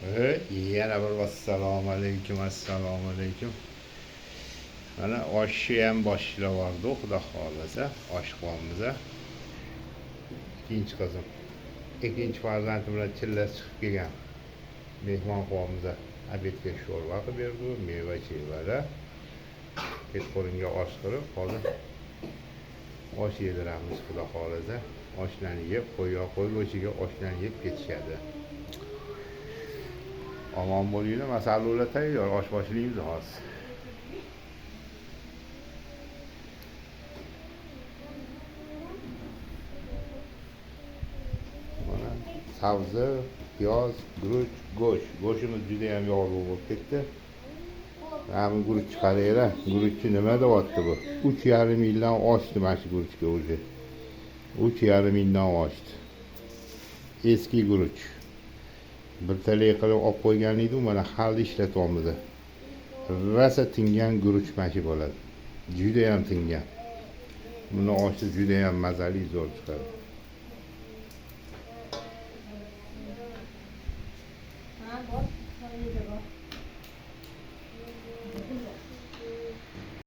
Yana bir assalomu alaykum, assalomu alaykum. Mana oshni ham boshlab xudo xolasa, oshqonimiz. Ikkinchi qizim, ikkinchi farzandim bilan chillasi chiqib kelgan. Mehmonxonamiz obedga sho'rva qilib berdi, meva chevara. Kechqurunga osh qilib, hozir osh yediramiz xudo xolasa. Oshlarni yeb, qo'y go'shtiga oshlarni yeb ketishadi. Omon bo'linglar, masallar tayyor, osh boshlaymiz hozir. Mana sabzi, piyoz, guruch, go'sht. Go'shtimiz juda ham yog'li bo'lib ketdi. Mana guruch qaranglar, guruchni nima deyapti bu? 3,5 yildan oshdi mana shu guruchga o'zi. 3,5 yildan oshdi. Eski guruch. Bir talay qilib olib qo'ygan edim, mana hali ishlatyapmiz. Rosa tingan guruch mashi bo'ladi. Juda ham tingan. Buni oshi juda ham mazali, zo'r chiqadi.